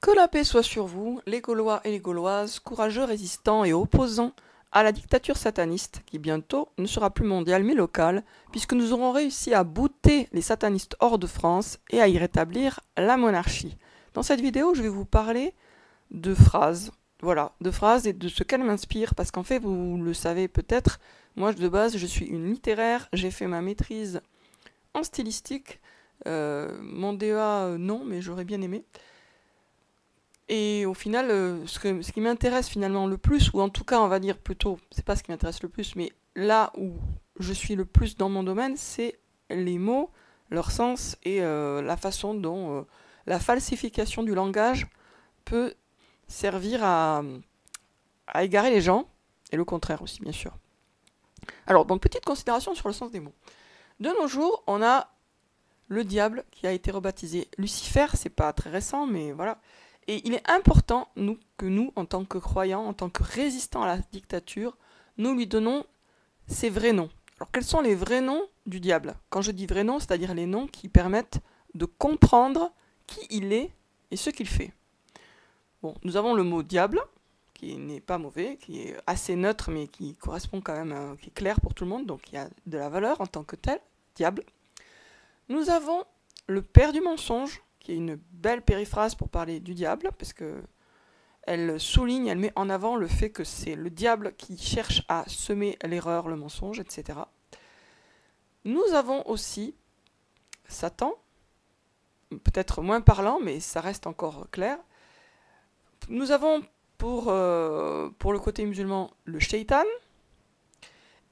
Que la paix soit sur vous, les Gaulois et les Gauloises, courageux résistants et opposants à la dictature sataniste, qui bientôt ne sera plus mondiale mais locale, puisque nous aurons réussi à bouter les satanistes hors de France et à y rétablir la monarchie. Dans cette vidéo, je vais vous parler de phrases, voilà, de phrases et de ce qu'elles m'inspirent, parce qu'en fait, vous le savez peut-être, moi de base, je suis une littéraire, j'ai fait ma maîtrise en stylistique, mon DEA non, mais j'aurais bien aimé. Et au final, ce qui m'intéresse finalement le plus, ou en tout cas on va dire plutôt, c'est pas ce qui m'intéresse le plus, mais là où je suis le plus dans mon domaine, c'est les mots, leur sens et la façon dont la falsification du langage peut servir à égarer les gens, et le contraire aussi bien sûr. Alors, donc petite considération sur le sens des mots. De nos jours, on a le diable qui a été rebaptisé Lucifer, c'est pas très récent, mais voilà. Et il est important que nous, en tant que croyants, en tant que résistants à la dictature, nous lui donnons ses vrais noms. Alors quels sont les vrais noms du diable? Quand je dis vrais noms, c'est-à-dire les noms qui permettent de comprendre qui il est et ce qu'il fait. Bon, nous avons le mot diable, qui n'est pas mauvais, qui est assez neutre, mais qui correspond quand même, qui est clair pour tout le monde, donc il y a de la valeur en tant que tel, diable. Nous avons le père du mensonge, qui est une belle périphrase pour parler du diable, parce que elle souligne, elle met en avant le fait que c'est le diable qui cherche à semer l'erreur, le mensonge, etc. Nous avons aussi Satan, peut-être moins parlant, mais ça reste encore clair. Nous avons pour le côté musulman le shaitan,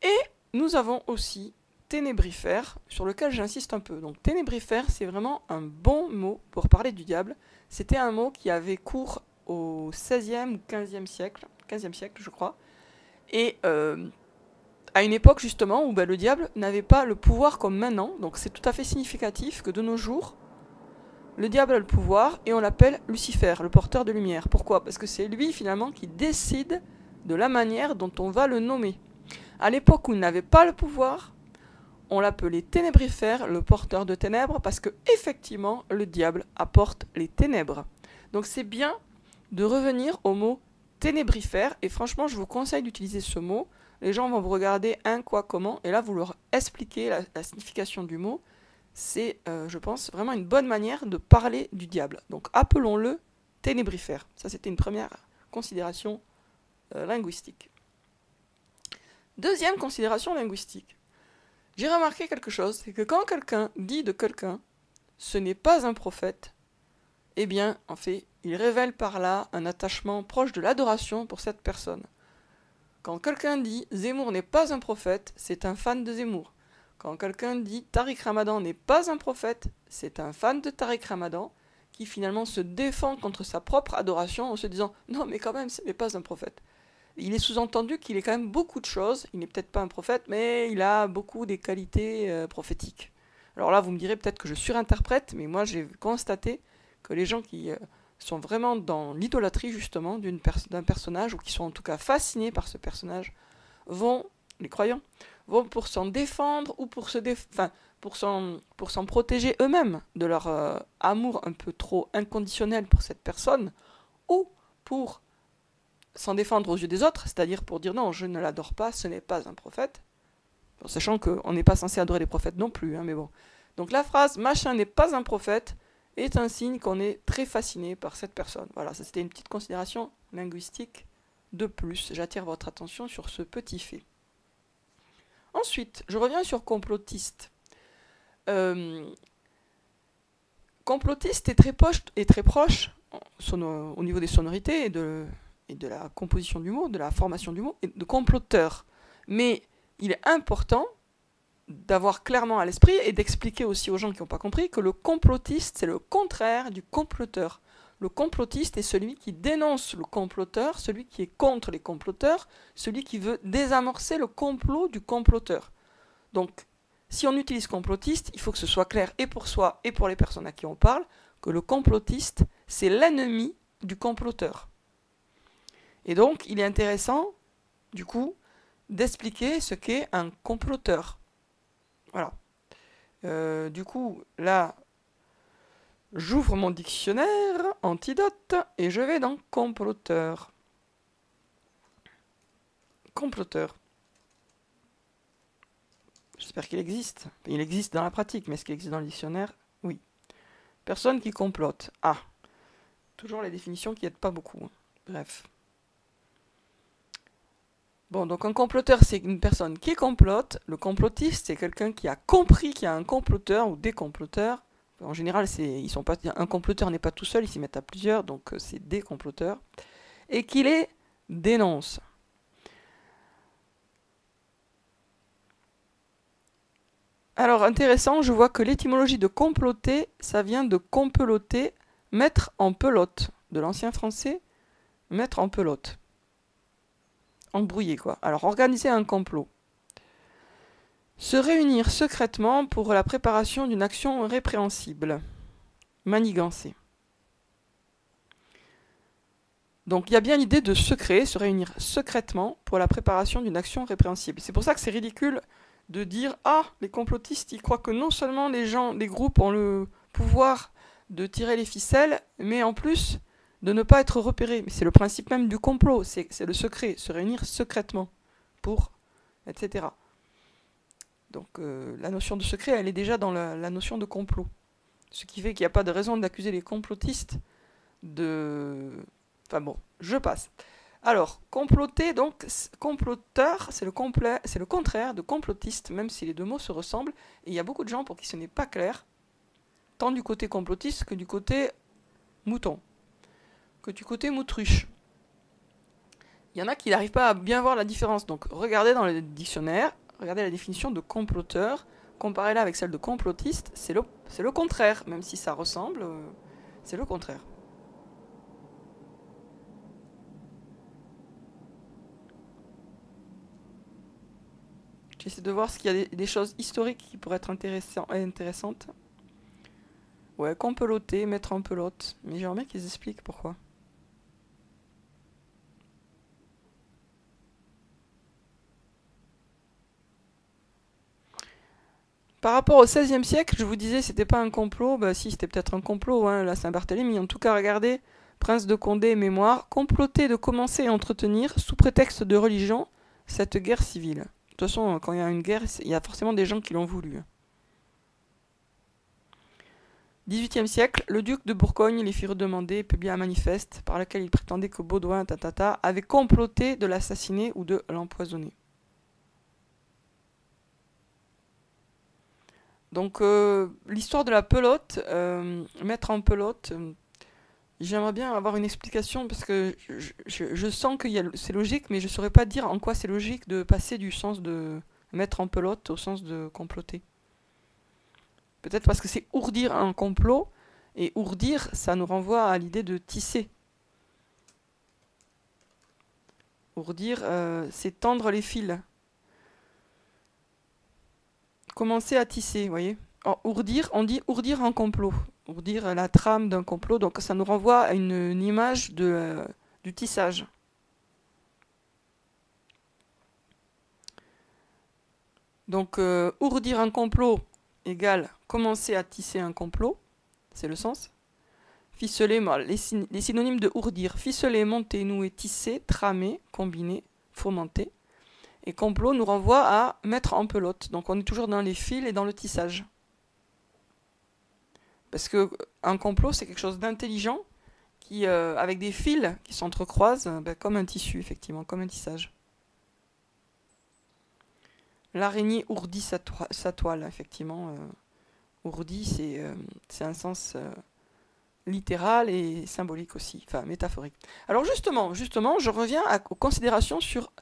et nous avons aussi ténébrifère, sur lequel j'insiste un peu. Donc ténébrifère, c'est vraiment un bon mot pour parler du diable. C'était un mot qui avait cours au XVIe ou XVe siècle, 15e siècle je crois, et à une époque justement où le diable n'avait pas le pouvoir comme maintenant, donc c'est tout à fait significatif que de nos jours, le diable a le pouvoir et on l'appelle Lucifer, le porteur de lumière. Pourquoi? Parce que c'est lui finalement qui décide de la manière dont on va le nommer. À l'époque où il n'avait pas le pouvoir, on l'appelait ténébrifère, le porteur de ténèbres, parce que effectivement, le diable apporte les ténèbres. Donc c'est bien de revenir au mot ténébrifère, et franchement, je vous conseille d'utiliser ce mot. Les gens vont vous regarder quoi, comment, et là, vous leur expliquez la signification du mot. C'est, je pense, vraiment une bonne manière de parler du diable. Donc appelons-le ténébrifère. Ça, c'était une première considération linguistique. Deuxième considération linguistique. J'ai remarqué quelque chose, c'est que quand quelqu'un dit de quelqu'un « ce n'est pas un prophète », eh bien, en fait, il révèle par là un attachement proche de l'adoration pour cette personne. Quand quelqu'un dit « Zemmour n'est pas un prophète », c'est un fan de Zemmour. Quand quelqu'un dit « Tariq Ramadan n'est pas un prophète », c'est un fan de Tariq Ramadan qui finalement se défend contre sa propre adoration en se disant « Non, mais quand même, ce n'est pas un prophète ». Il est sous-entendu qu'il est quand même beaucoup de choses. Il n'est peut-être pas un prophète, mais il a beaucoup des qualités prophétiques. Alors là, vous me direz peut-être que je surinterprète, mais moi j'ai constaté que les gens qui sont vraiment dans l'idolâtrie justement d'un personnage, ou qui sont en tout cas fascinés par ce personnage, les croyants, vont pour s'en défendre ou pour s'en protéger eux-mêmes de leur amour un peu trop inconditionnel pour cette personne, ou pour s'en défendre aux yeux des autres, c'est-à-dire pour dire non, je ne l'adore pas, ce n'est pas un prophète, bon, sachant qu'on n'est pas censé adorer les prophètes non plus, hein, mais bon. Donc la phrase machin n'est pas un prophète est un signe qu'on est très fasciné par cette personne. Voilà, ça c'était une petite considération linguistique de plus. J'attire votre attention sur ce petit fait. Ensuite, je reviens sur complotiste. Complotiste est très proche au niveau des sonorités et de la composition du mot, de la formation du mot, et de comploteur. Mais il est important d'avoir clairement à l'esprit et d'expliquer aussi aux gens qui n'ont pas compris que le complotiste, c'est le contraire du comploteur. Le complotiste est celui qui dénonce le comploteur, celui qui est contre les comploteurs, celui qui veut désamorcer le complot du comploteur. Donc, si on utilise complotiste, il faut que ce soit clair et pour soi et pour les personnes à qui on parle, que le complotiste, c'est l'ennemi du comploteur. Et donc, il est intéressant, du coup, d'expliquer ce qu'est un comploteur. Voilà. Du coup, là, J'ouvre mon dictionnaire, antidote, et je vais dans comploteur. Comploteur. J'espère qu'il existe. Il existe dans la pratique, mais est-ce qu'il existe dans le dictionnaire? Oui. Personne qui complote. Ah. Toujours les définitions qui n'aident pas beaucoup. Bref. Bon, donc un comploteur, c'est une personne qui complote. Le complotiste, c'est quelqu'un qui a compris qu'il y a un comploteur ou des comploteurs. En général, un comploteur n'est pas tout seul, ils s'y mettent à plusieurs, donc c'est des comploteurs. Et qui les dénonce. Alors, intéressant, je vois que l'étymologie de comploter, ça vient de compeloter, mettre en pelote. De l'ancien français, mettre en pelote. Embrouiller, quoi. Alors, organiser un complot. Se réunir secrètement pour la préparation d'une action répréhensible. Manigancer. Donc il y a bien l'idée de secret, se réunir secrètement pour la préparation d'une action répréhensible. C'est pour ça que c'est ridicule de dire « Ah, les complotistes, ils croient que non seulement les groupes ont le pouvoir de tirer les ficelles, mais en plus de ne pas être repérés. » Mais c'est le principe même du complot, c'est le secret, se réunir secrètement pour, etc. Donc la notion de secret, elle est déjà dans la notion de complot. Ce qui fait qu'il n'y a pas de raison d'accuser les complotistes de... Enfin bon, je passe. Alors, comploter, donc, comploteur, c'est le contraire de complotiste, même si les deux mots se ressemblent. Et il y a beaucoup de gens pour qui ce n'est pas clair, tant du côté complotiste que du côté mouton, que du côté moutruche. Il y en a qui n'arrivent pas à bien voir la différence. Donc, regardez dans le dictionnaire, regardez la définition de comploteur, comparez-la avec celle de complotiste, c'est le contraire, même si ça ressemble, c'est le contraire. J'essaie de voir s'il y a des choses historiques qui pourraient être intéressantes. Ouais, compeloter, mettre en pelote. Mais j'aimerais bien qu'ils expliquent pourquoi. Par rapport au XVIe siècle, je vous disais, c'était pas un complot. Bah si, c'était peut-être un complot, hein, la Saint-Barthélemy. En tout cas, regardez, Prince de Condé, mémoire, comploter de commencer à entretenir, sous prétexte de religion, cette guerre civile. De toute façon, quand il y a une guerre, il y a forcément des gens qui l'ont voulu. XVIIIe siècle, le duc de Bourgogne les fit redemander et publia un manifeste par lequel il prétendait que Baudouin avait comploté de l'assassiner ou de l'empoisonner. Donc l'histoire de la pelote, mettre en pelote, j'aimerais bien avoir une explication parce que je sens que c'est logique, mais je ne saurais pas dire en quoi c'est logique de passer du sens de mettre en pelote au sens de comploter. Peut-être parce que c'est ourdir un complot, et ourdir, ça nous renvoie à l'idée de tisser. Ourdir, c'est tendre les fils. Commencer à tisser, vous voyez. Ourdir, on dit ourdir un complot. Ourdir la trame d'un complot, donc ça nous renvoie à une image du tissage. Donc ourdir un complot égale commencer à tisser un complot, c'est le sens. Ficeler, les synonymes de ourdir, ficeler, monter, nouer, tisser, tramer, combiner, fomenter. Et complot nous renvoie à mettre en pelote. Donc on est toujours dans les fils et dans le tissage. Parce que un complot, c'est quelque chose d'intelligent, qui, avec des fils qui s'entrecroisent, comme un tissu, effectivement, comme un tissage. L'araignée ourdit sa toile, effectivement. Ourdit, c'est un sens littéral et symbolique aussi, enfin métaphorique. Alors justement, je reviens aux considérations sur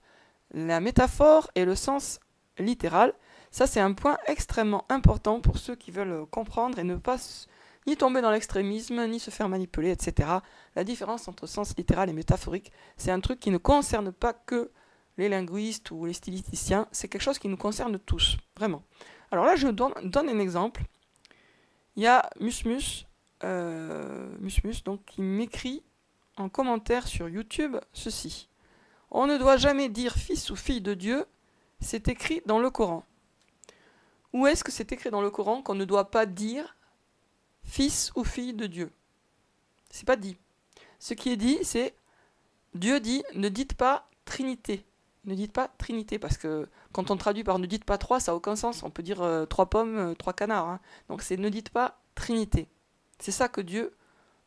la métaphore et le sens littéral. Ça, c'est un point extrêmement important pour ceux qui veulent comprendre et ne pas ni tomber dans l'extrémisme, ni se faire manipuler, etc. La différence entre sens littéral et métaphorique, c'est un truc qui ne concerne pas que les linguistes ou les stylisticiens, c'est quelque chose qui nous concerne tous, vraiment. Alors là, je donne un exemple. Il y a Musmus, donc, qui m'écrit en commentaire sur YouTube ceci. On ne doit jamais dire fils ou fille de Dieu, c'est écrit dans le Coran. Où est-ce que c'est écrit dans le Coran qu'on ne doit pas dire fils ou fille de Dieu. C'est pas dit. Ce qui est dit, c'est Dieu dit ne dites pas Trinité. Ne dites pas Trinité, parce que quand on traduit par ne dites pas trois, ça n'a aucun sens. On peut dire trois pommes, trois canards. Hein. Donc c'est ne dites pas Trinité. C'est ça que Dieu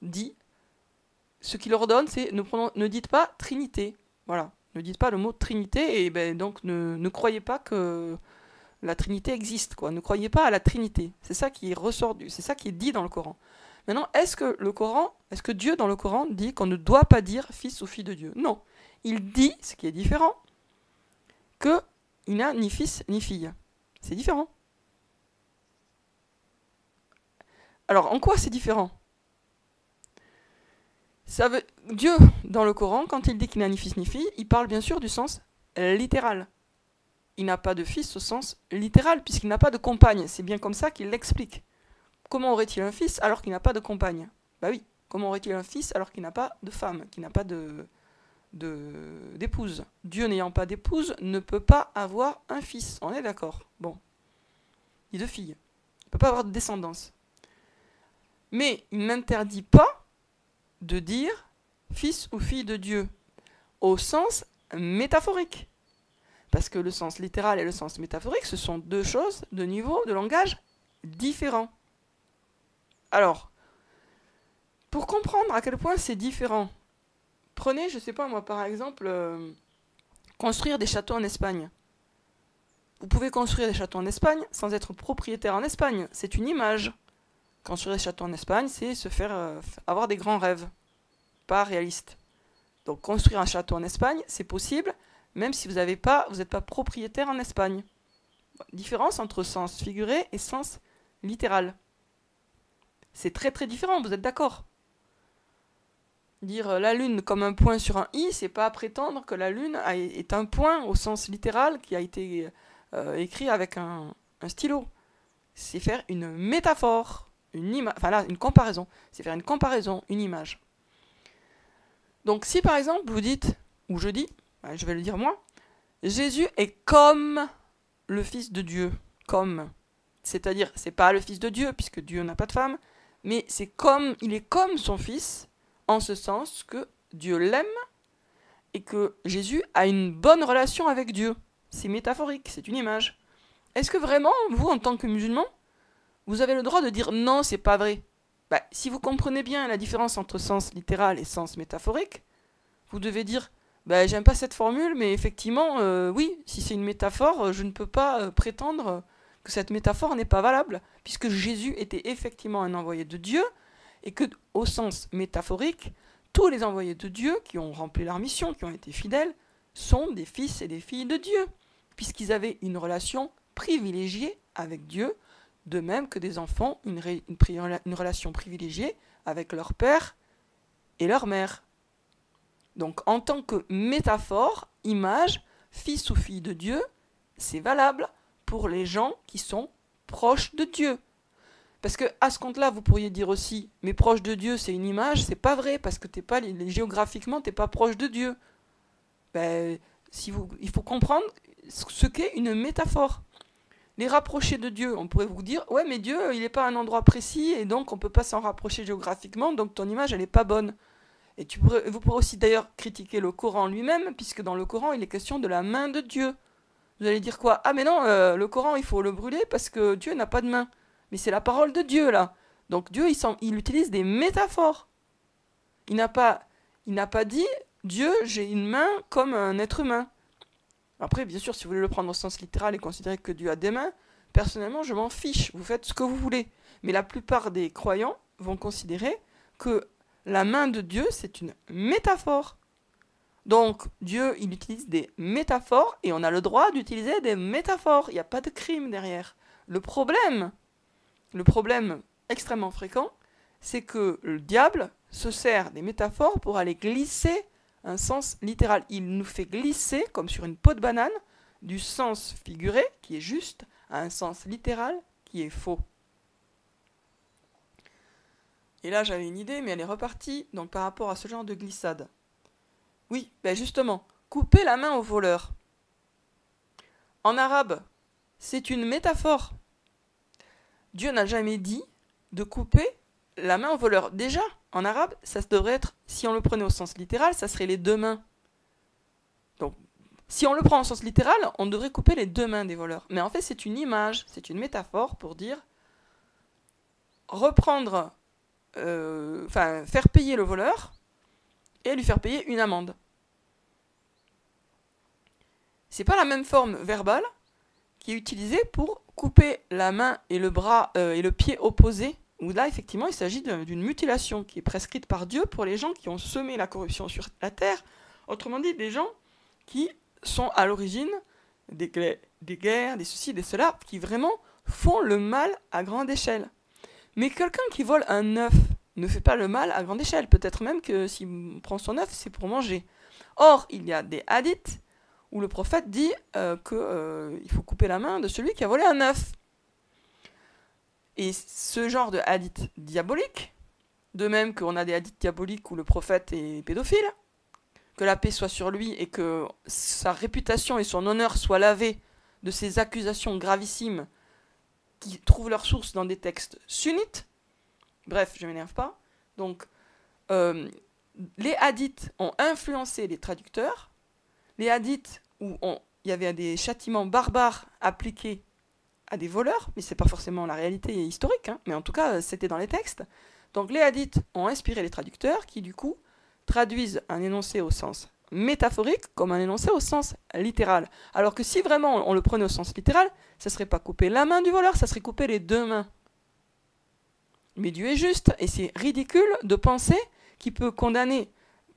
dit. Ce qu'il ordonne, c'est ne dites pas Trinité. Voilà. Ne dites pas le mot Trinité, et ben, donc ne croyez pas que la Trinité existe, quoi. Ne croyez pas à la Trinité. C'est ça qui ressort c'est ça qui est dit dans le Coran. Maintenant, est-ce que Dieu dans le Coran dit qu'on ne doit pas dire fils ou fille de Dieu? Non. Il dit, ce qui est différent, qu'il n'a ni fils ni fille. C'est différent. Alors, en quoi c'est différent? Dieu, dans le Coran, quand il dit qu'il n'a ni fils ni fille, il parle bien sûr du sens littéral. Il n'a pas de fils au sens littéral, puisqu'il n'a pas de compagne. C'est bien comme ça qu'il l'explique. Comment aurait-il un fils alors qu'il n'a pas de compagne? Bah oui, comment aurait-il un fils alors qu'il n'a pas de femme, qu'il n'a pas d'épouse? Dieu n'ayant pas d'épouse ne peut pas avoir un fils, on est d'accord? Bon, ni de fille. Il ne peut pas avoir de descendance. Mais il n'interdit pas de dire fils ou fille de Dieu, au sens métaphorique. Parce que le sens littéral et le sens métaphorique, ce sont deux choses de niveau de langage différents. Alors, pour comprendre à quel point c'est différent, prenez, je sais pas moi, par exemple, construire des châteaux en Espagne. Vous pouvez construire des châteaux en Espagne sans être propriétaire en Espagne. C'est une image. Construire des châteaux en Espagne, c'est se faire avoir des grands rêves. Pas réaliste. Donc construire un château en Espagne, c'est possible, même si vous n'êtes pas propriétaire en Espagne. Différence entre sens figuré et sens littéral. C'est très très différent, vous êtes d'accord? Dire la lune comme un point sur un i, c'est pas prétendre que la lune est un point au sens littéral qui a été écrit avec un stylo. C'est faire une métaphore, une comparaison. C'est faire une comparaison, une image. Donc si par exemple vous dites, ou je dis, je vais le dire moi, Jésus est comme le Fils de Dieu, comme. C'est-à-dire, c'est pas le Fils de Dieu, puisque Dieu n'a pas de femme, mais il est comme son Fils, en ce sens que Dieu l'aime, et que Jésus a une bonne relation avec Dieu. C'est métaphorique, c'est une image. Est-ce que vraiment, vous, en tant que musulman, vous avez le droit de dire non, c'est pas vrai? Si vous comprenez bien la différence entre sens littéral et sens métaphorique, vous devez dire j'aime pas cette formule, mais effectivement, oui, si c'est une métaphore, je ne peux pas prétendre que cette métaphore n'est pas valable, puisque Jésus était effectivement un envoyé de Dieu, et que, au sens métaphorique, tous les envoyés de Dieu qui ont rempli leur mission, qui ont été fidèles, sont des fils et des filles de Dieu, puisqu'ils avaient une relation privilégiée avec Dieu, de même que des enfants, une relation privilégiée avec leur père et leur mère. Donc en tant que métaphore, image, fils ou fille de Dieu, c'est valable pour les gens qui sont proches de Dieu. Parce que à ce compte-là, vous pourriez dire aussi, mais proche de Dieu, c'est une image, c'est pas vrai, parce que géographiquement, t'es pas proche de Dieu. Il faut comprendre ce qu'est une métaphore. Les rapprocher de Dieu, on pourrait vous dire, ouais, mais Dieu, il n'est pas à un endroit précis, et donc on ne peut pas s'en rapprocher géographiquement, donc ton image, elle n'est pas bonne. Et vous pourrez aussi d'ailleurs critiquer le Coran lui-même, puisque dans le Coran, il est question de la main de Dieu. Vous allez dire quoi? Ah mais non, le Coran, il faut le brûler parce que Dieu n'a pas de main. Mais c'est la parole de Dieu, là. Donc Dieu, il utilise des métaphores. Il n'a pas dit, Dieu, j'ai une main comme un être humain. Après, bien sûr, si vous voulez le prendre au sens littéral et considérer que Dieu a des mains, personnellement, je m'en fiche. Vous faites ce que vous voulez. Mais la plupart des croyants vont considérer que la main de Dieu, c'est une métaphore. Donc, Dieu, il utilise des métaphores et on a le droit d'utiliser des métaphores. Il n'y a pas de crime derrière. Le problème extrêmement fréquent, c'est que le diable se sert des métaphores pour aller glisser un sens littéral. Il nous fait glisser, comme sur une peau de banane, du sens figuré, qui est juste, à un sens littéral, qui est faux. Et là, j'avais une idée, mais elle est repartie, donc par rapport à ce genre de glissade. Oui, justement, couper la main au voleur. En arabe, c'est une métaphore. Dieu n'a jamais dit de couper la main au voleur. Déjà, en arabe, ça devrait être, si on le prenait au sens littéral, ça serait les deux mains. Donc, si on le prend au sens littéral, on devrait couper les deux mains des voleurs. Mais en fait, c'est une image, c'est une métaphore pour dire reprendre, faire payer le voleur et lui faire payer une amende. C'est pas la même forme verbale qui est utilisée pour couper la main et le bras et le pied opposés, où là, effectivement, il s'agit d'une mutilation qui est prescrite par Dieu pour les gens qui ont semé la corruption sur la terre. Autrement dit, des gens qui sont à l'origine des guerres, des ceci, des cela, qui vraiment font le mal à grande échelle. Mais quelqu'un qui vole un œuf ne fait pas le mal à grande échelle. Peut-être même que s'il prend son œuf, c'est pour manger. Or, il y a des hadiths où le prophète dit qu'il faut couper la main de celui qui a volé un œuf. Et ce genre de hadith diabolique, de même qu'on a des hadiths diaboliques où le prophète est pédophile, que la paix soit sur lui et que sa réputation et son honneur soient lavés de ces accusations gravissimes qui trouvent leur source dans des textes sunnites. Bref, je ne m'énerve pas. Donc, les hadiths ont influencé les traducteurs. Les hadiths où il y avait des châtiments barbares appliqués à des voleurs, mais c'est pas forcément la réalité historique, hein, mais en tout cas, c'était dans les textes. Donc, les hadiths ont inspiré les traducteurs qui, du coup, traduisent un énoncé au sens métaphorique comme un énoncé au sens littéral. Alors que si vraiment on le prenait au sens littéral, ça serait pas couper la main du voleur, ça serait couper les deux mains. Mais Dieu est juste, et c'est ridicule de penser qu'il peut condamner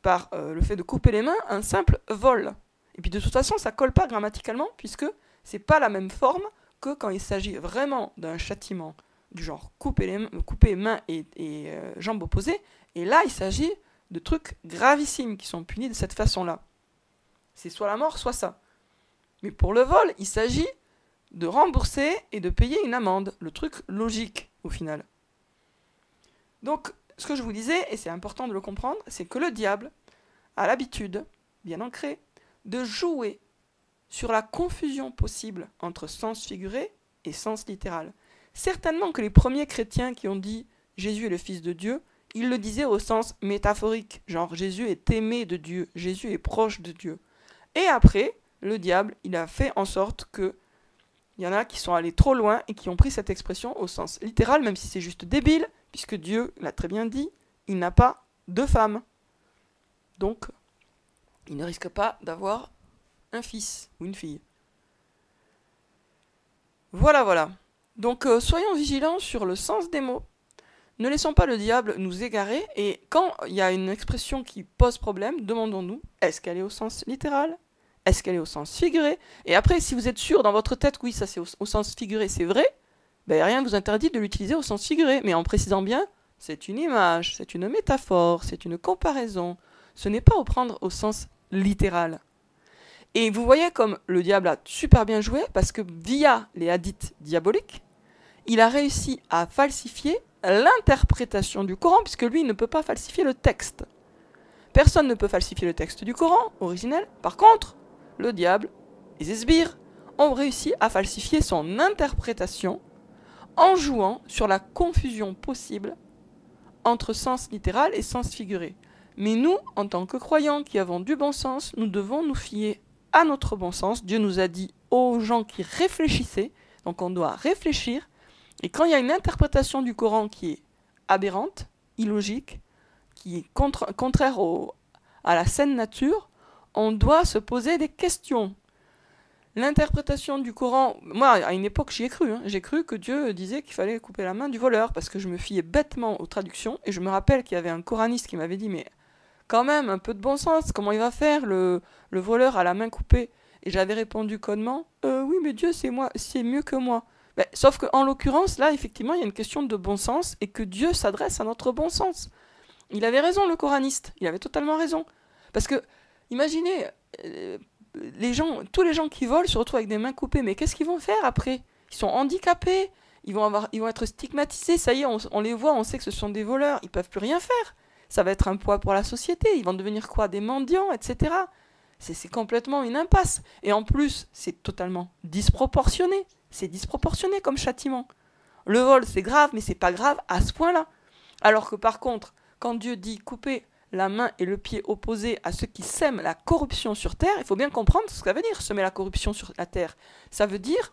par le fait de couper les mains un simple vol. Et puis de toute façon, ça colle pas grammaticalement, puisque c'est pas la même forme que quand il s'agit vraiment d'un châtiment du genre couper mains et jambes opposées, et là il s'agit de trucs gravissimes qui sont punis de cette façon-là. C'est soit la mort, soit ça. Mais pour le vol, il s'agit de rembourser et de payer une amende, le truc logique au final. Donc, ce que je vous disais, et c'est important de le comprendre, c'est que le diable a l'habitude, bien ancrée, de jouer sur la confusion possible entre sens figuré et sens littéral. Certainement que les premiers chrétiens qui ont dit « Jésus est le Fils de Dieu », ils le disaient au sens métaphorique, genre Jésus est aimé de Dieu, Jésus est proche de Dieu. Et après, le diable, il a fait en sorte que il y en a qui sont allés trop loin et qui ont pris cette expression au sens littéral, même si c'est juste débile, puisque Dieu l'a très bien dit, il n'a pas de femme. Donc, il ne risque pas d'avoir un fils ou une fille. Voilà. Donc, soyons vigilants sur le sens des mots. Ne laissons pas le diable nous égarer, et quand il y a une expression qui pose problème, demandons-nous, est-ce qu'elle est au sens littéral ? Est-ce qu'elle est au sens figuré ? Et après, si vous êtes sûr dans votre tête que oui, ça c'est au sens figuré, c'est vrai, ben rien ne vous interdit de l'utiliser au sens figuré, mais en précisant bien, c'est une image, c'est une métaphore, c'est une comparaison, ce n'est pas au prendre au sens littéral. Et vous voyez comme le diable a super bien joué, parce que via les hadiths diaboliques, il a réussi à falsifier l'interprétation du Coran, puisque lui, il ne peut pas falsifier le texte. Personne ne peut falsifier le texte du Coran, originel. Par contre, le diable et ses sbires ont réussi à falsifier son interprétation en jouant sur la confusion possible entre sens littéral et sens figuré. Mais nous, en tant que croyants qui avons du bon sens, nous devons nous fier à notre bon sens. Dieu nous a dit aux gens qui réfléchissaient, donc on doit réfléchir. Et quand il y a une interprétation du Coran qui est aberrante, illogique, qui est contraire à la saine nature, on doit se poser des questions. L'interprétation du Coran, moi à une époque j'y ai cru, j'ai cru que Dieu disait qu'il fallait couper la main du voleur, parce que je me fiais bêtement aux traductions, et je me rappelle qu'il y avait un coraniste qui m'avait dit, mais quand même, un peu de bon sens, comment il va faire le voleur à la main coupée ? Et j'avais répondu connement, oui mais Dieu c'est mieux que moi. Ben, sauf qu'en l'occurrence, là, effectivement, il y a une question de bon sens et que Dieu s'adresse à notre bon sens. Il avait raison, le coraniste. Il avait totalement raison. Parce que, imaginez, tous les gens qui volent se retrouvent avec des mains coupées. Mais qu'est-ce qu'ils vont faire après ? Ils sont handicapés. Ils vont être stigmatisés. Ça y est, on les voit, on sait que ce sont des voleurs. Ils ne peuvent plus rien faire. Ça va être un poids pour la société. Ils vont devenir quoi ? Des mendiants, etc. C'est complètement une impasse. Et en plus, c'est totalement disproportionné. C'est disproportionné comme châtiment. Le vol, c'est grave, mais c'est pas grave à ce point-là. Alors que par contre, quand Dieu dit couper la main et le pied opposés à ceux qui sèment la corruption sur terre, il faut bien comprendre ce que ça veut dire, semer la corruption sur la terre. Ça veut dire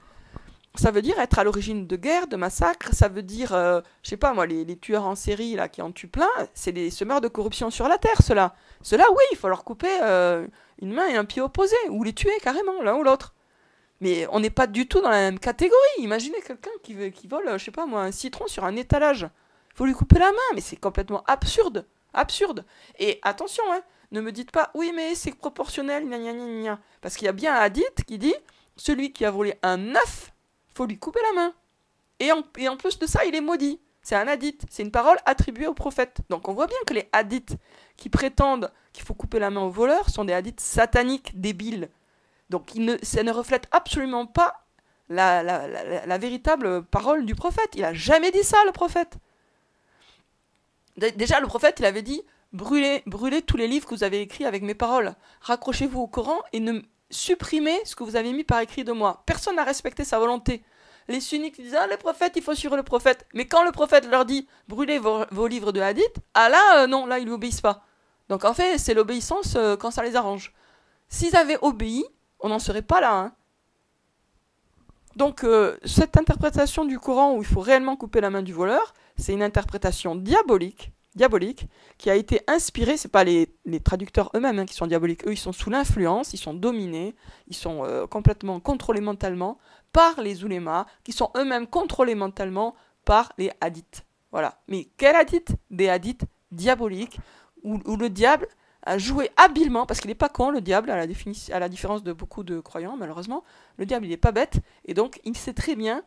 être à l'origine de guerres, de massacres, ça veut dire, je sais pas moi, les tueurs en série là, qui en tuent plein, c'est des semeurs de corruption sur la terre, ceux-là. Ceux-là, oui, il faut leur couper une main et un pied opposés, ou les tuer carrément, l'un ou l'autre. Mais on n'est pas du tout dans la même catégorie. Imaginez quelqu'un qui vole, je sais pas moi, un citron sur un étalage. Il faut lui couper la main, mais c'est complètement absurde. Absurde. Et attention, hein, ne me dites pas, oui, mais c'est proportionnel, gna gna gna gna. Parce qu'il y a bien un hadith qui dit, celui qui a volé un œuf, faut lui couper la main. Et en plus de ça, il est maudit. C'est un hadith, c'est une parole attribuée au prophète. Donc on voit bien que les hadiths qui prétendent qu'il faut couper la main aux voleurs sont des hadiths sataniques, débiles. Donc ça ne reflète absolument pas la véritable parole du prophète. Il n'a jamais dit ça, le prophète. Déjà, le prophète, il avait dit, brûlez tous les livres que vous avez écrits avec mes paroles. Raccrochez-vous au Coran et ne supprimez ce que vous avez mis par écrit de moi. Personne n'a respecté sa volonté. Les sunnites disent, ah, le prophète, il faut suivre le prophète. Mais quand le prophète leur dit, brûlez vos livres de hadith, ah là, non, là, ils n'obéissent pas. Donc en fait, c'est l'obéissance quand ça les arrange. S'ils avaient obéi, on n'en serait pas là. Hein. Donc cette interprétation du Coran où il faut réellement couper la main du voleur, c'est une interprétation diabolique, qui a été inspirée, c'est pas les traducteurs eux-mêmes hein, qui sont diaboliques, eux ils sont sous l'influence, ils sont dominés, ils sont complètement contrôlés mentalement par les oulémas, qui sont eux-mêmes contrôlés mentalement par les hadiths. Voilà. Mais quels hadiths? Des hadiths diaboliques, où le diable a joué habilement, parce qu'il n'est pas con le diable, à la différence de beaucoup de croyants malheureusement, le diable il n'est pas bête, et donc il sait très bien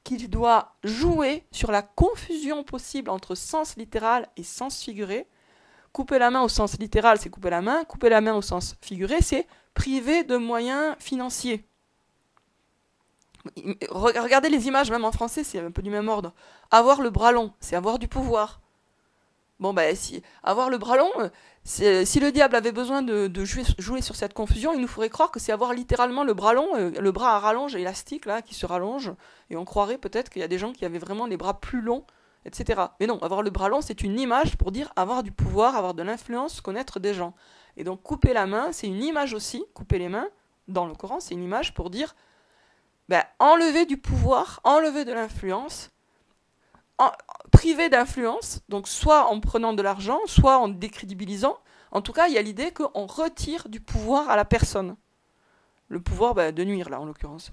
qu'il doit jouer sur la confusion possible entre sens littéral et sens figuré. Couper la main au sens littéral, c'est couper la main au sens figuré, c'est priver de moyens financiers. Regardez les images, même en français, c'est un peu du même ordre. Avoir le bras long, c'est avoir du pouvoir. Bon, ben, avoir le bras long, si le diable avait besoin de jouer sur cette confusion, il nous ferait croire que c'est avoir littéralement le bras long, le bras à rallonge élastique, là, qui se rallonge, et on croirait peut-être qu'il y a des gens qui avaient vraiment les bras plus longs, etc. Mais non, avoir le bras long, c'est une image pour dire avoir du pouvoir, avoir de l'influence, connaître des gens. Et donc, couper la main, c'est une image aussi, couper les mains, dans le Coran, c'est une image pour dire, ben, enlever du pouvoir, enlever de l'influence, privé d'influence, donc soit en prenant de l'argent, soit en décrédibilisant. En tout cas, il y a l'idée qu'on retire du pouvoir à la personne. Le pouvoir de nuire, là, en l'occurrence.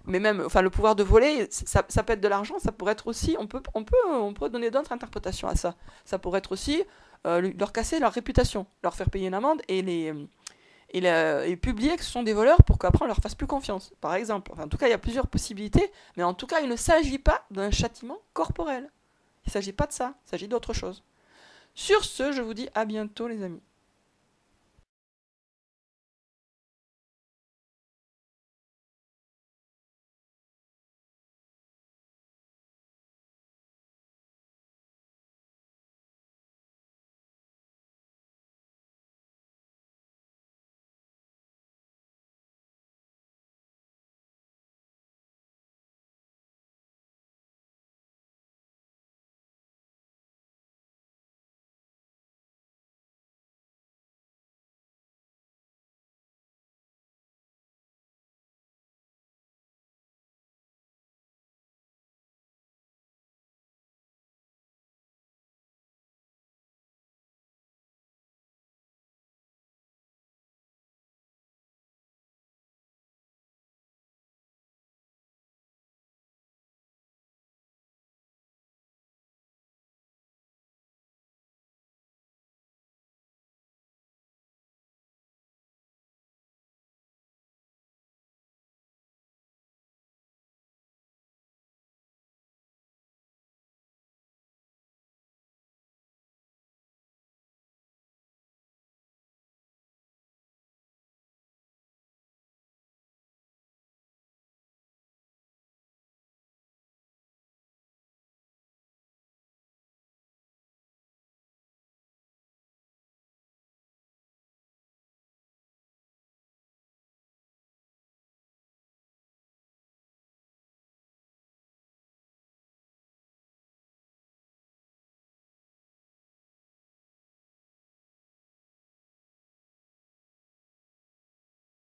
Mais même, enfin, le pouvoir de voler, ça peut être de l'argent, ça pourrait être aussi, on peut donner d'autres interprétations à ça. Ça pourrait être aussi leur casser leur réputation, leur faire payer une amende et publier que ce sont des voleurs pour qu'après on leur fasse plus confiance, par exemple. Enfin, en tout cas, il y a plusieurs possibilités, mais en tout cas, il ne s'agit pas d'un châtiment corporel. Il ne s'agit pas de ça, il s'agit d'autre chose. Sur ce, je vous dis à bientôt les amis.